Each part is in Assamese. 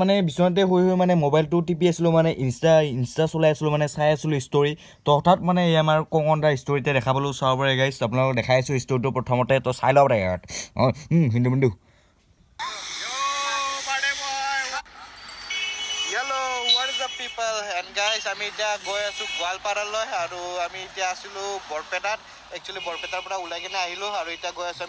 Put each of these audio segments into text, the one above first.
মানে বিচনাতে শুই শুই মানে মোবাইলটো টিপি আছিলোঁ মানে ইনষ্টা চলাই আছিলোঁ মানে চাই আছিলোঁ ষ্টৰি তো হঠাৎ মানে এই আমাৰ কঙনদাৰ ষ্টৰিতে দেখা পালোঁ চাব পাৰে গাইছ আপোনালোকক দেখাই আছোঁ ষ্টৰিটো প্ৰথমতে তো চাই লওক ইয়াত অঁ হিন্দু মিন্দু people and guys আমি এতিয়া গৈ আছোঁ গোৱালপাৰালৈ আৰু আমি এতিয়া আছিলোঁ বৰপেটাত একচুৱেলি বৰপেটাৰ পৰা ওলাই কিনে আহিলোঁ আৰু এতিয়া গৈ আছোঁ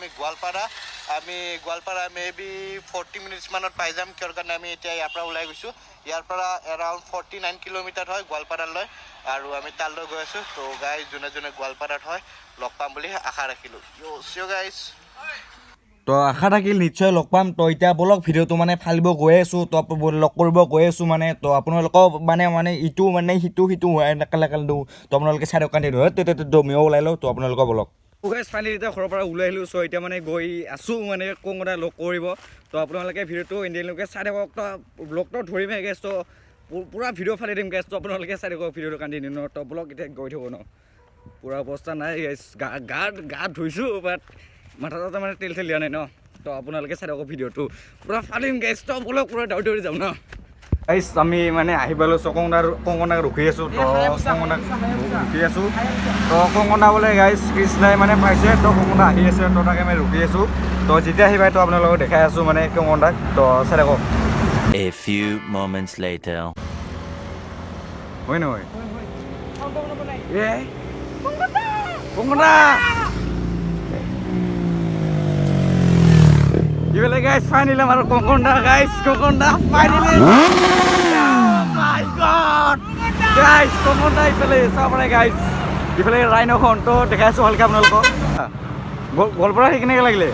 আমি গোৱালপাৰা মেবি 40 মিনিটছ মানত পাই যাম কিয়ৰ কাৰণে আমি এতিয়া ইয়াৰ পৰা ওলাই গৈছোঁ ইয়াৰ পৰা এৰাউণ্ড 49 কিলোমিটাৰ হয় গোৱালপাৰালৈ আৰু আমি তালৈ গৈ আছোঁ তো গাইজ যোনে যোনে গোৱালপাৰাত হয় লগ পাম বুলি আশা ৰাখিলোঁ চিঅ' গাইজ তো আশা থাকিল নিশ্চয় লগ পাম তো এতিয়া বলক ভিডিঅ'টো মানে ফালিব গৈ আছোঁ তো লগ কৰিব গৈ আছোঁ মানে তো আপোনালোকক মানে ইটো মানে সিটো হয় একেলগে দিওঁ তো আপোনালোকে চাই দোকান দিওঁ মিও ওলাই লওঁ তো আপোনালোকক বলক ফাইনেলি এতিয়া ঘৰৰ পৰা ওলাই আহিলোঁ চ' এতিয়া মানে গৈ আছোঁ মানে কঙটা লগ কৰিব তো আপোনালোকে ভিডিঅ'টো ইণ্ডিয়ানলৈকে চাই থাকক তো ব্লগটো ধৰিমে গেছ তো পূৰা ভিডিঅ' ফালি দিম গেছ তো আপোনালোকে চাই থাকক ভিডিঅ'টো কান্দি দিম ন তো ব্লগ এতিয়া গৈ থাকোঁ ন পূৰা অৱস্থা নাই গেছ গা ধুইছোঁ বাট মাথাটো মানে তেল দিয়া নাই ন তো আপোনালোকে চাই থাকক ভিডিঅ'টো পূৰা ফালিম গেছ তো ব্লগ পূৰা দৌৰি যাম ন গাইছ আমি মানে আহি পালোঁ কঙনাক ৰখি আছোঁ তো কঙনাক ৰখি আছোঁ তো কঙনা বোলে গাইছ কৃষ্ণাই মানে পাইছে তো কঙনা আহি আছে তো তাকে আমি ৰখি আছোঁ তো যেতিয়া আহি পাই তো আপোনালোকক দেখাই আছোঁ মানে কঙনাক তো চাই থাকক A few moments later হয় নহয় কঙনা ইফালে গাইছ ফাইনেলি আমাৰ কঙনা ফাইনেলি মাই গড গাইছ কঙনা ইফালে চাব পাৰে গাইছ ইফালে ৰাইনখন তো দেখাইছোঁ ভালকৈ আপোনালোকক গোৱালপাৰা আহি কেনেকৈ লাগিলে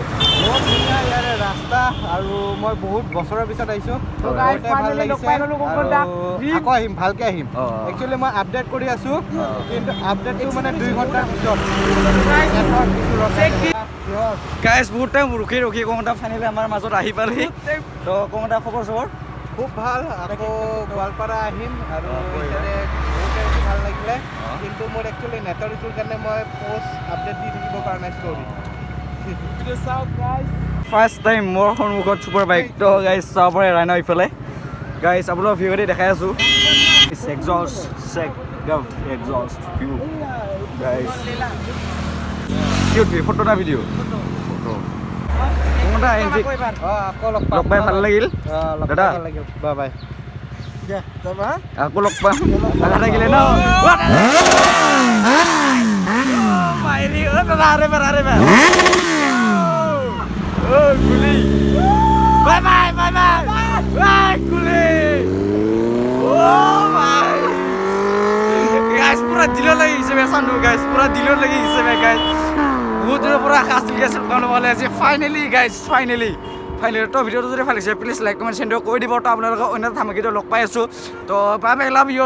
ইয়াৰে ৰাস্তা আৰু মই বহুত বছৰৰ পিছত আহিছোঁ ভাল লাগিছে আকৌ আহিম ভালকৈ আহিম একচুৱেলি মই আপডেট কৰি আছোঁ কিন্তু আপডেটটো মানে 2 ঘণ্টাৰ পিছত গাইছ বহুত টাইম ৰখি কঙটা ফাইনেলি আমাৰ মাজত আহি পালেহি তো কঙটা খবৰ চবৰ খুব ভাল আকৌ গোৱালপাৰা আহিম আৰু ভাল লাগিলে কিন্তু মোৰ একচুৱেলি নেটৰ ইছ্যুৰ কাৰণে মই পষ্ট আপডেট দি থাকিব পৰা নাই ষ্টৰি ফাৰ্ষ্ট টাইম মোৰ সন্মুখত ছুপাৰ বাইক তো গাইছ চাব পাৰে ৰাইন ইফালে গাইছ আপোনালোকৰ ভিডিঅ'তে দেখাই আছোঁ এক্সজষ্ট ভিউ গাইছ ফটো না ভিডিঅ' লগ পাই ভাল লাগিল দাদা বাই আকৌ লগ পাম আশা থাকিলে ন গুলি বাই গুলি গাইছ পুৰা দিলৰ লাগি গৈছে চানো গাইছ পুৰা দিলৰ লাগি গৈছে গাইছ বহুত দিনৰ পৰা আশা আছিল গেছ বনাবলৈ আজি ফাইনেলি তো ভিডিঅ'টো যদি ভাল লাগিছে প্লিজ লাইক কমেণ্ট চেণ্ড কৰি দিব তো আপোনালোকক অন্য ধামাকিটো লগ পাই আছোঁ তো বাই লাভ ইউ